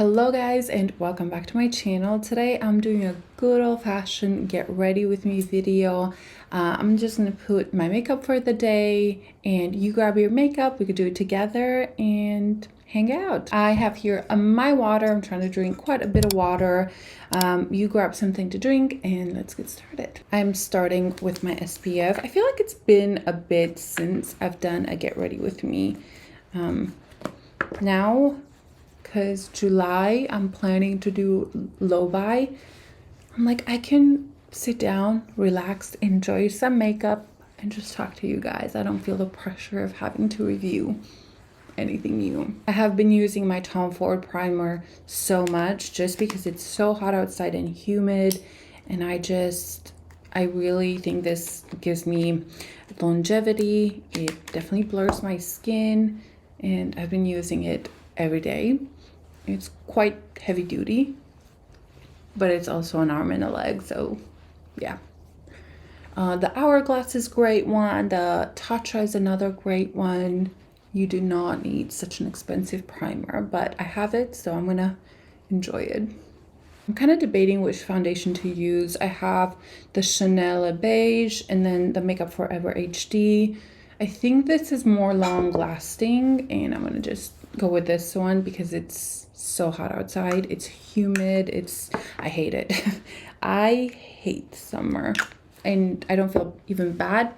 Hello guys and welcome back to my channel. Today I'm doing a good old-fashioned get ready with me video. I'm just gonna put my makeup for the day and you grab your makeup. We could do it together and hang out. I have here my water. I'm trying to drink quite a bit of water. You grab something to drink and let's get started. I'm starting with my SPF. I feel like it's been a bit since I've done a get ready with me. Now because July I'm planning to do low buy. I'm like, I can sit down, relax, enjoy some makeup and just talk to you guys. I don't feel the pressure of having to review anything new. I have been using my Tom Ford primer so much just because it's so hot outside and humid, and I really think this gives me longevity. It definitely blurs my skin and I've been using it every day. It's quite heavy duty, but it's also an arm and a leg, so yeah. The Hourglass is a great one. The Tatcha is another great one. You do not need such an expensive primer, but I have it, so I'm gonna enjoy it. I'm kind of debating which foundation to use. I have the Chanel Beige and then the Makeup Forever HD. I think this is more long lasting and I'm gonna just go with this one because it's so hot outside. It's humid. I hate it. I hate summer and I don't feel even bad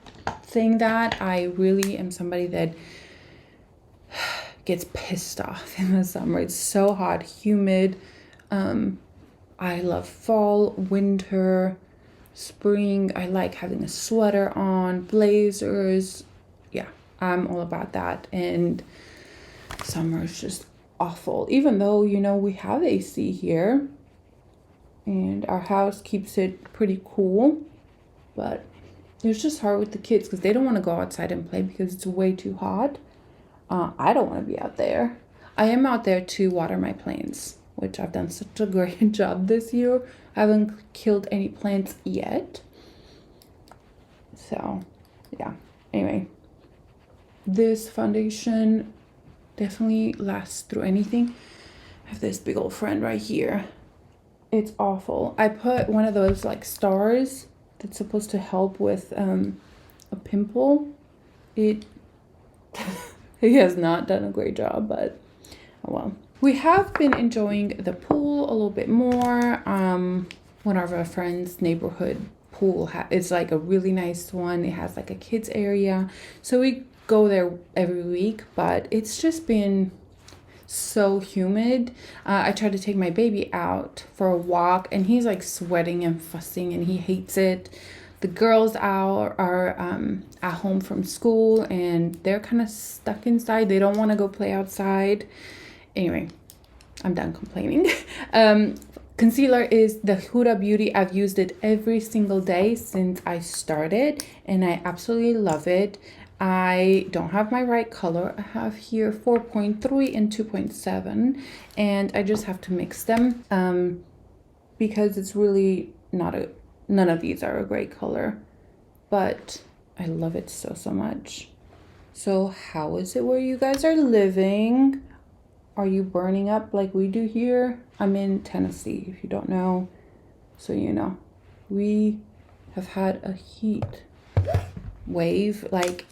saying that. I really am somebody that gets pissed off in the summer. It's so hot, humid. I love fall, winter, spring. I like having a sweater on, blazers. Yeah, I'm all about that. And summer is just awful, even though, you know, we have AC here and our house keeps it pretty cool, but it's just hard with the kids because they don't want to go outside and play because it's way too hot. I don't want to be out there. I am out there to water my plants, which I've done such a great job this year. I haven't killed any plants yet, so yeah. Anyway, this foundation definitely lasts through anything. I have this big old friend right here. It's awful. I put one of those like stars that's supposed to help with a pimple. It he has not done a great job, but oh well. We have been enjoying the pool a little bit more. One of our friends' neighborhood pool it's like a really nice one. It has like a kids area, so we go there every week, but it's just been so humid. I tried to take my baby out for a walk and he's like sweating and fussing and he hates it. The girls are at home from school and they're kind of stuck inside. They don't want to go play outside. Anyway, I'm done complaining. Concealer is the Huda Beauty. I've used it every single day since I started and I absolutely love it. I don't have my right color. I have here 4.3 and 2.7 and I just have to mix them because it's really none of these are a great color, but I love it so much. So how is it where you guys are living? Are you burning up like we do here? I'm in Tennessee, if you don't know, so you know. We have had a heat wave. Like,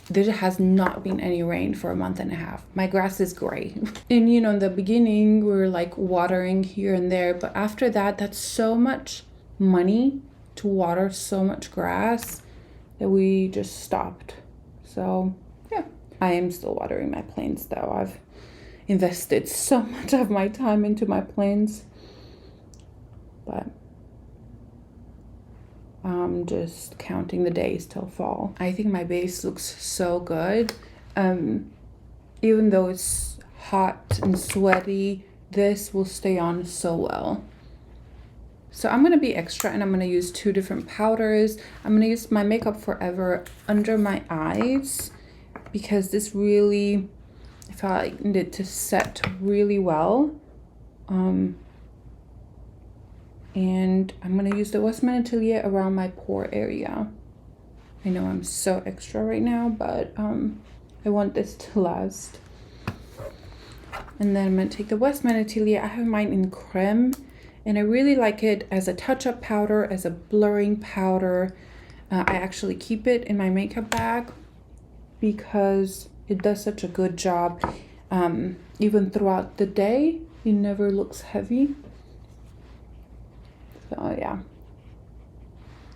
there has not been any rain for a month and a half. My grass is gray. And you know, in the beginning, we were like watering here and there, but after that, that's so much money to water so much grass that we just stopped. So yeah, I am still watering my plants though. I've invested so much of my time into my plants, but I'm just counting the days till fall. I think my base looks so good. Even though it's hot and sweaty, this will stay on so well. So I'm gonna be extra and I'm gonna use two different powders. I'm gonna use my Makeup Forever under my eyes because this really, I felt like it needed to set really well. And I'm gonna use the Westman Atelier around my pore area. I know I'm so extra right now, but I want this to last. And then I'm going to take the Westman Atelier. I have mine in Creme, and I really like it as a touch-up powder, as a blurring powder. I actually keep it in my makeup bag because it does such a good job. Even throughout the day, it never looks heavy. So yeah.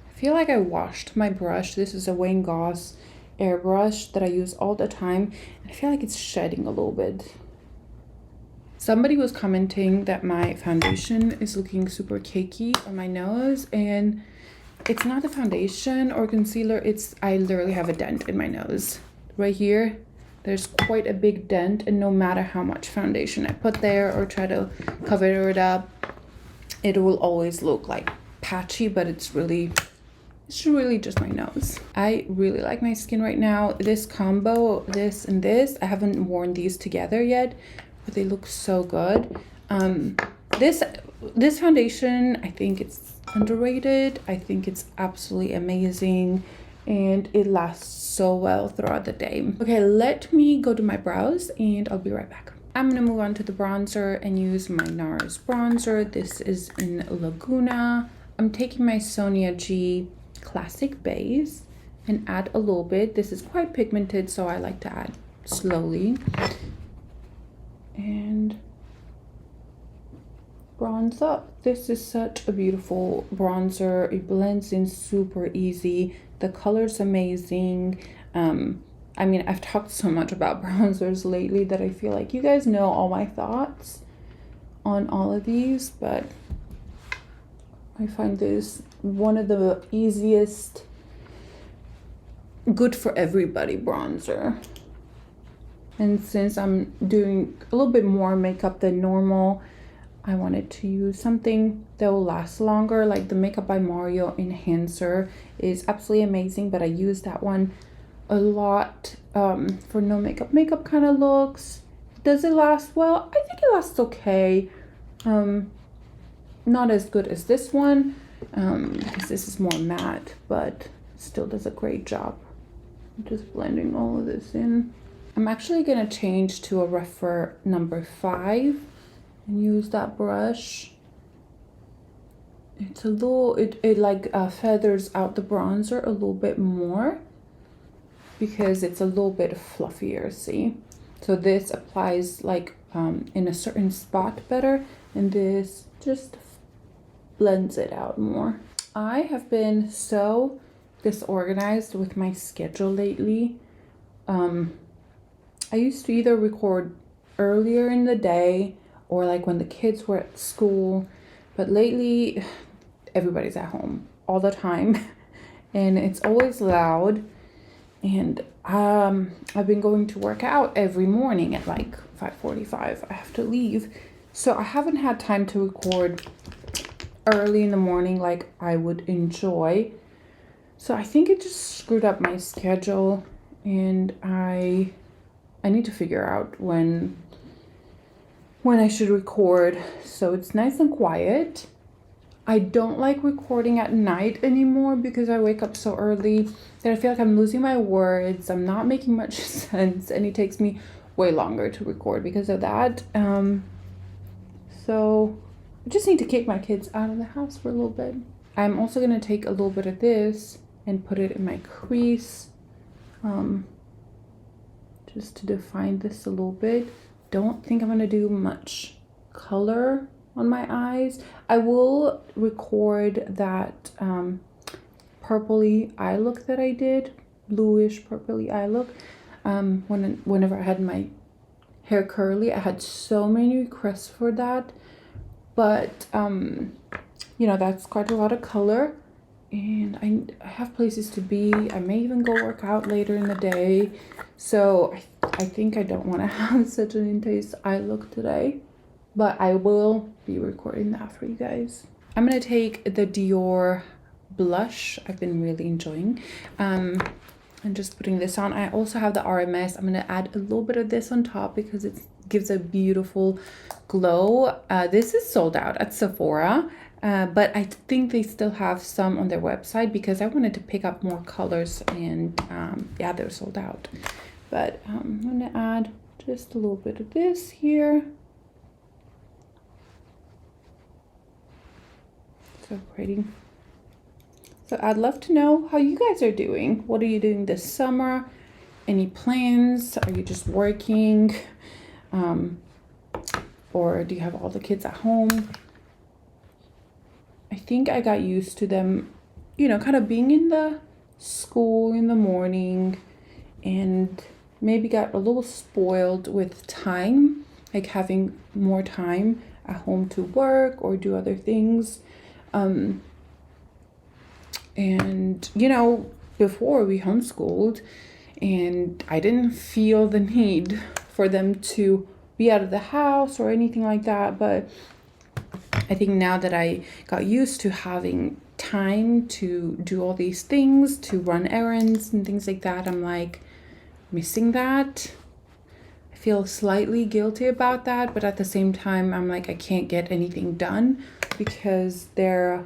I feel like I washed my brush. This is a Wayne Goss airbrush that I use all the time. I feel like it's shedding a little bit. Somebody was commenting that my foundation is looking super cakey on my nose, and it's not the foundation or concealer, it's I literally have a dent in my nose. Right here, there's quite a big dent, and no matter how much foundation I put there or try to cover it up, it will always look like patchy, but it's really just my nose. I really like my skin right now. This combo, this and this, I haven't worn these together yet, but they look so good. This foundation, I think it's underrated. I think it's absolutely amazing, and it lasts so well throughout the day. Okay, let me go to my brows and I'll be right back. I'm gonna move on to the bronzer and use my Nars bronzer. This is in Laguna. I'm taking my Sonia G Classic Base and add a little bit. This is quite pigmented, so I like to add slowly. And bronze up. This is such a beautiful bronzer. It blends in super easy. The color's amazing. I mean, I've talked so much about bronzers lately that I feel like you guys know all my thoughts on all of these, but I find this one of the easiest, good for everybody bronzer. And since I'm doing a little bit more makeup than normal, I wanted to use something that will last longer. Like the Makeup by Mario Enhancer is absolutely amazing, but I use that one a lot for no makeup kind of looks. Does it last well? I think it lasts okay. Not as good as this one, because this is more matte, but still does a great job. I'm just blending all of this in. I'm actually gonna change to a rougher number 5 and use that brush. It's a little, it like feathers out the bronzer a little bit more because it's a little bit fluffier, see? So this applies like in a certain spot better, and this just blends it out more. I have been so disorganized with my schedule lately. I used to either record earlier in the day or like when the kids were at school, but lately everybody's at home all the time and it's always loud, and I've been going to work out every morning at like 5:45. I have to leave, so I haven't had time to record early in the morning like I would enjoy. So I think it just screwed up my schedule, and I need to figure out when I should record so it's nice and quiet. I don't like recording at night anymore because I wake up so early that I feel like I'm losing my words. I'm not making much sense, and it takes me way longer to record because of that. So I just need to kick my kids out of the house for a little bit. I'm also going to take a little bit of this and put it in my crease, just to define this a little bit. Don't think I'm going to do much color on my eyes. I will record that purpley eye look that I did, bluish purpley eye look. Whenever I had my hair curly, I had so many requests for that, but you know, that's quite a lot of color, and I have places to be. I may even go work out later in the day, so I think I don't want to have such an intense eye look today, but I will be recording that for you guys. I'm gonna take the Dior blush. I've been really enjoying. I'm just putting this on. I also have the RMS. I'm gonna add a little bit of this on top because it gives a beautiful glow. This is sold out at Sephora, but I think they still have some on their website because I wanted to pick up more colors, and yeah, they're sold out. But I'm gonna add Just a little bit of this here. So pretty. So I'd love to know how you guys are doing. What are you doing this summer? Any plans? Are you just working? Or do you have all the kids at home? I think I got used to them, you know, kind of being in the school in the morning, and maybe got a little spoiled with time, like having more time at home to work or do other things. And, you know, before we homeschooled, and I didn't feel the need for them to be out of the house or anything like that. But I think now that I got used to having time to do all these things, to run errands and things like that, I'm like missing that. I feel slightly guilty about that, but at the same time, I'm like, I can't get anything done because they're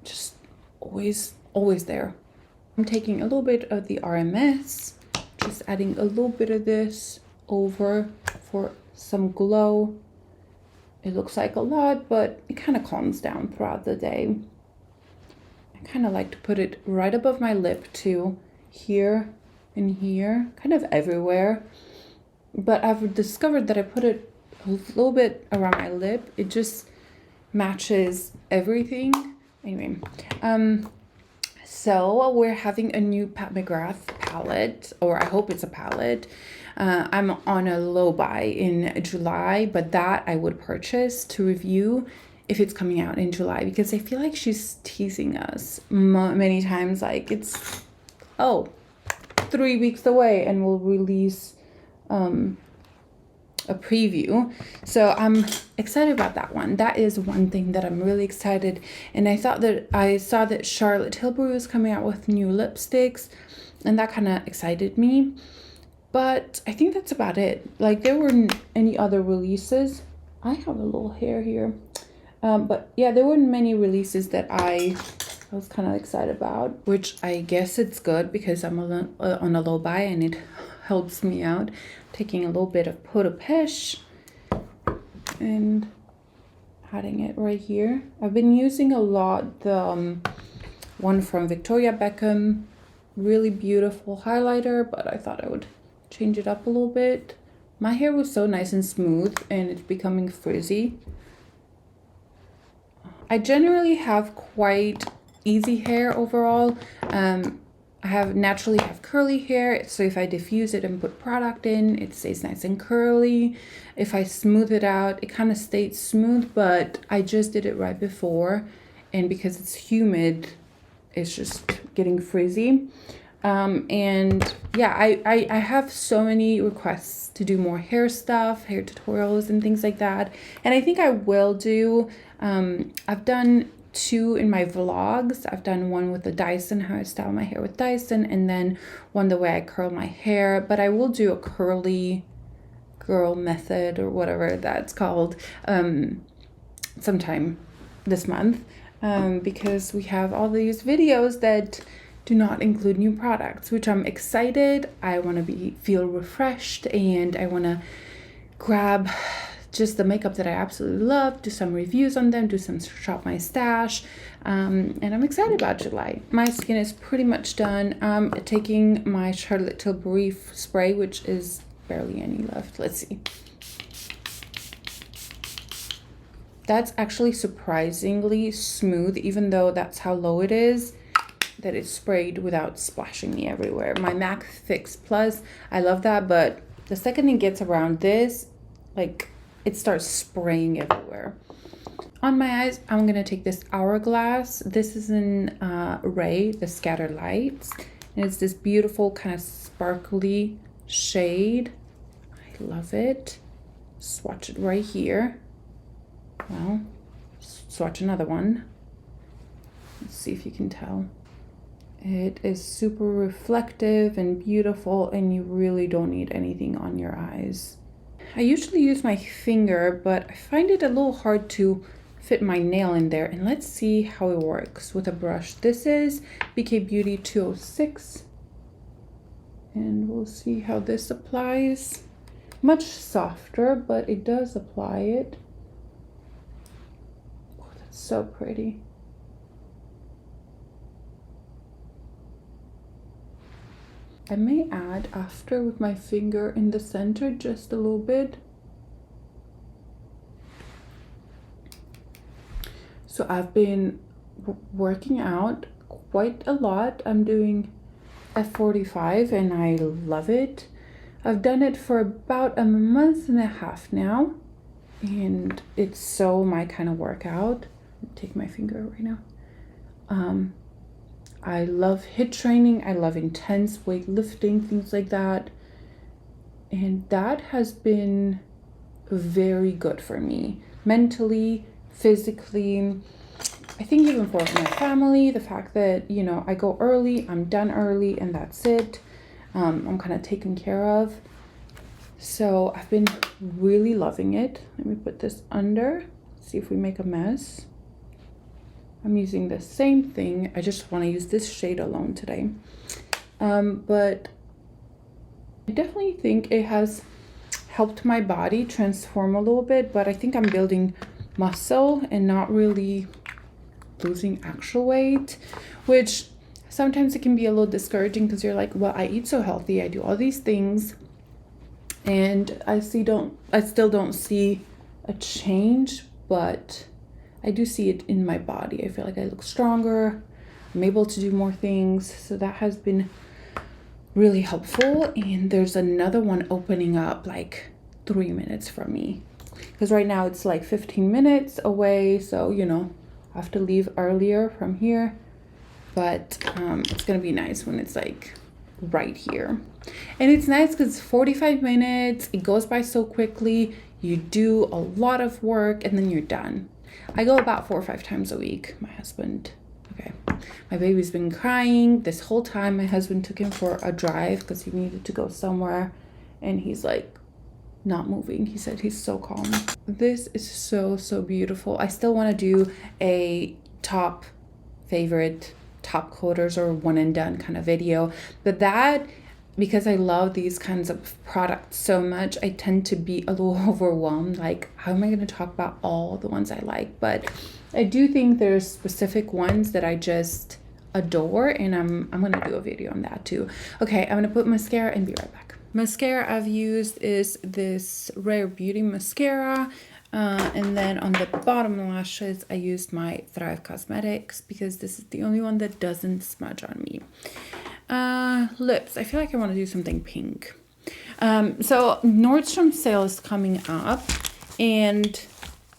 just always there. I'm taking a little bit of the RMS, just adding a little bit of this over for some glow. It looks like a lot, but it kind of calms down throughout the day. I kind of like to put it right above my lip too, here and here, kind of everywhere. But I've discovered that I put it a little bit around my lip. It just matches everything. Anyway, so we're having a new Pat McGrath palette, or I hope it's a palette. I'm on a low buy in July, but that I would purchase to review if it's coming out in July, because I feel like she's teasing us many times, like it's 3 weeks away and we'll release a preview. So I'm excited about that one. That is one thing that I'm really excited. And I saw that Charlotte Tilbury was coming out with new lipsticks, and that kind of excited me. But I think that's about it. Like, there weren't any other releases. I have a little hair here. But yeah, there weren't many releases that I was kind of excited about, which I guess it's good because I'm on a low buy and it helps me out. Taking a little bit of Peau Peche and adding it right here. I've been using a lot the one from Victoria Beckham. Really beautiful highlighter, but I thought I would change it up a little bit. My hair was so nice and smooth and it's becoming frizzy. I generally have quite easy hair overall. I naturally have curly hair, so if I diffuse it and put product in, it stays nice and curly. If I smooth it out, it kind of stays smooth, but I just did it right before, and because it's humid, it's just getting frizzy. And yeah, I have so many requests to do more hair stuff, hair tutorials and things like that, and I think I will do. I've done 2 in my vlogs. I've done one with the Dyson, how I style my hair with Dyson, and then one the way I curl my hair. But I will do a curly girl method or whatever that's called sometime this month, because we have all these videos that do not include new products, which I'm excited. I want to feel refreshed, and I want to grab just the makeup that I absolutely love, do some reviews on them, do some shop my stash, and I'm excited about July. My skin is pretty much done. I'm taking my Charlotte Tilbury spray, which is barely any left. Let's see. That's actually surprisingly smooth, even though that's how low it is, that it's sprayed without splashing me everywhere. My MAC Fix Plus, I love that, but the second it gets around this, like, it starts spraying everywhere. On my eyes, I'm gonna take this Hourglass. This is in Ray, the Scatter Lights. And it's this beautiful kind of sparkly shade. I love it. Swatch it right here. Well, swatch another one. Let's see if you can tell. It is super reflective and beautiful, and you really don't need anything on your eyes. I usually use my finger, but I find it a little hard to fit my nail in there. And let's see how it works with a brush. This is BK Beauty 206. And we'll see how this applies. much softer, but it does apply it. Oh, that's so pretty. I may add after with my finger in the center just a little bit. So I've been working out quite a lot. I'm doing F45 and I love it. I've done it for about a month and a half now, and it's so my kind of workout. Take my finger right now. I love HIIT training. I love intense weightlifting, things like that. And that has been very good for me, mentally, physically. I think even for my family, the fact that, you know, I go early, I'm done early, and that's it. I'm kind of taken care of. So I've been really loving it. Let me put this under, see if we make a mess. I'm using the same thing. I just want to use this shade alone today. But I definitely think it has helped my body transform a little bit, but I think I'm building muscle and not really losing actual weight, which sometimes it can be a little discouraging because you're like, well, I eat so healthy, I do all these things, and I still don't see a change, but I do see it in my body. I feel like I look stronger. I'm able to do more things. So that has been really helpful. And there's another one opening up like 3 minutes from me. Because right now it's like 15 minutes away. So, you know, I have to leave earlier from here. But it's going to be nice when it's like right here. And it's nice because 45 minutes. It goes by so quickly. You do a lot of work and then you're done. I go about 4 or 5 times a week. My husband, okay. My baby's been crying this whole time. My husband took him for a drive because he needed to go somewhere. And he's like not moving. He said he's so calm. This is so, so beautiful. I still want to do a top favorite top coaters or one and done kind of video. But that, because I love these kinds of products so much, I tend to be a little overwhelmed. Like, how am I going to talk about all the ones I like? But I do think there's specific ones that I just adore, and I'm going to do a video on that too. Okay, I'm going to put mascara and be right back. Mascara I've used is this Rare Beauty mascara. And then on the bottom lashes, I used my Thrive Cosmetics because this is the only one that doesn't smudge on me. Lips. I feel like I want to do something pink. So Nordstrom sale is coming up, and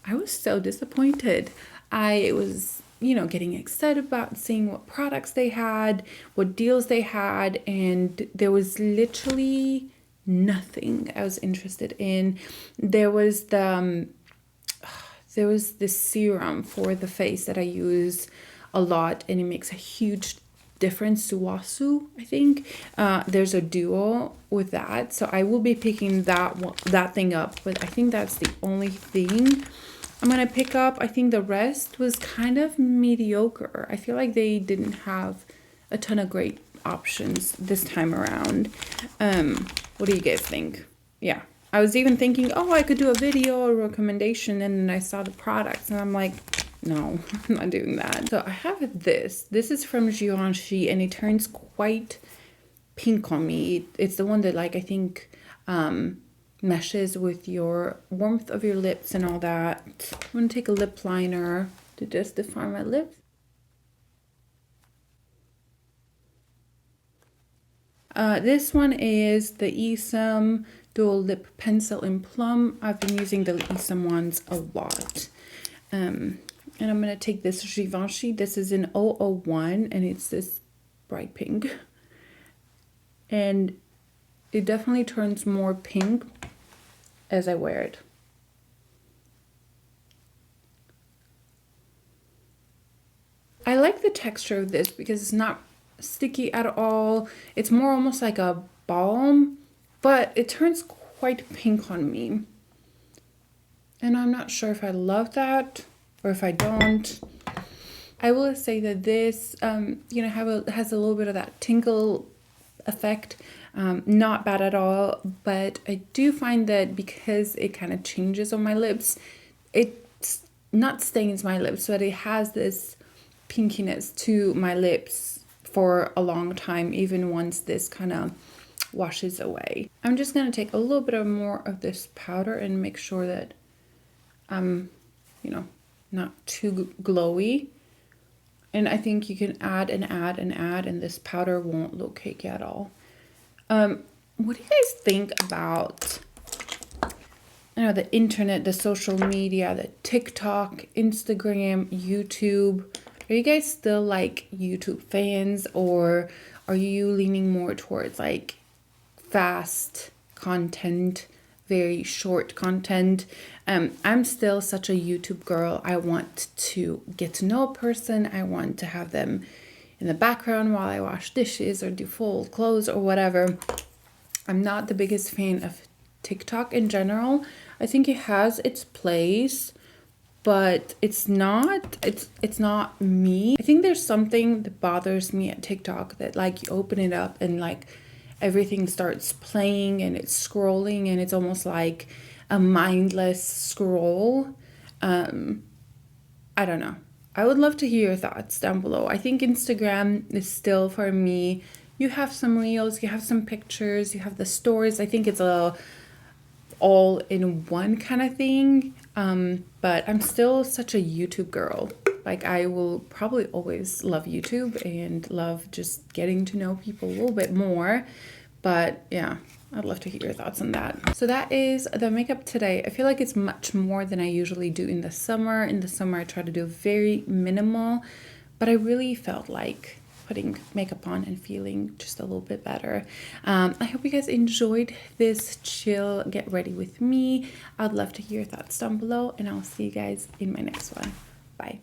I was so disappointed. I was, you know, getting excited about seeing what products they had, what deals they had, and there was literally nothing I was interested in. There was this serum for the face that I use a lot, and it makes a huge difference. Suwasu, I think. There's a duo with that, so I will be picking that thing up, but I think that's the only thing I'm gonna pick up. I think the rest was kind of mediocre. I feel like they didn't have a ton of great options this time around. What do you guys think? Yeah, I was even thinking, oh, I could do a video or recommendation, and then I saw the products and I'm like, no, I'm not doing that. So I have this. This is from Givenchy, and it turns quite pink on me. It's the one that, like, I think meshes with your warmth of your lips and all that. I'm going to take a lip liner to just define my lips. This one is the ESUM Dual Lip Pencil in Plum. I've been using the ESUM ones a lot. And I'm going to take this Givenchy. This is in 001, and it's this bright pink. And it definitely turns more pink as I wear it. I like the texture of this because it's not sticky at all. It's more almost like a balm, but it turns quite pink on me. And I'm not sure if I love that or if I don't. I will say that this, you know, has a little bit of that tinkle effect. Not bad at all, but I do find that because it kind of changes on my lips, it's not stains my lips, but it has this pinkiness to my lips for a long time, even once this kind of washes away. I'm just going to take a little bit of more of this powder and make sure that I'm, you know, not too glowy. And I think you can add and add and add, and this powder won't look cakey at all. What do you guys think about, you know, the internet, the social media, the TikTok, Instagram, YouTube? Are you guys still like YouTube fans, or are you leaning more towards like fast content, very short content? I'm still such a YouTube girl. I want to get to know a person. I want to have them in the background while I wash dishes or do fold clothes or whatever. I'm not the biggest fan of TikTok in general. I think it has its place, but it's not me. I think there's something that bothers me at TikTok, that like you open it up and like everything starts playing and it's scrolling and it's almost like a mindless scroll. I don't know. I would love to hear your thoughts down below. I think Instagram is still for me. You have some reels, you have some pictures, you have the stories. I think it's a all in one kind of thing. But I'm still such a YouTube girl. Like, I will probably always love YouTube and love just getting to know people a little bit more. But yeah, I'd love to hear your thoughts on that. So that is the makeup today. I feel like it's much more than I usually do in the summer. In the summer, I try to do very minimal, but I really felt like putting makeup on and feeling just a little bit better. I hope you guys enjoyed this chill get ready with me. I'd love to hear your thoughts down below, and I'll see you guys in my next one. Bye.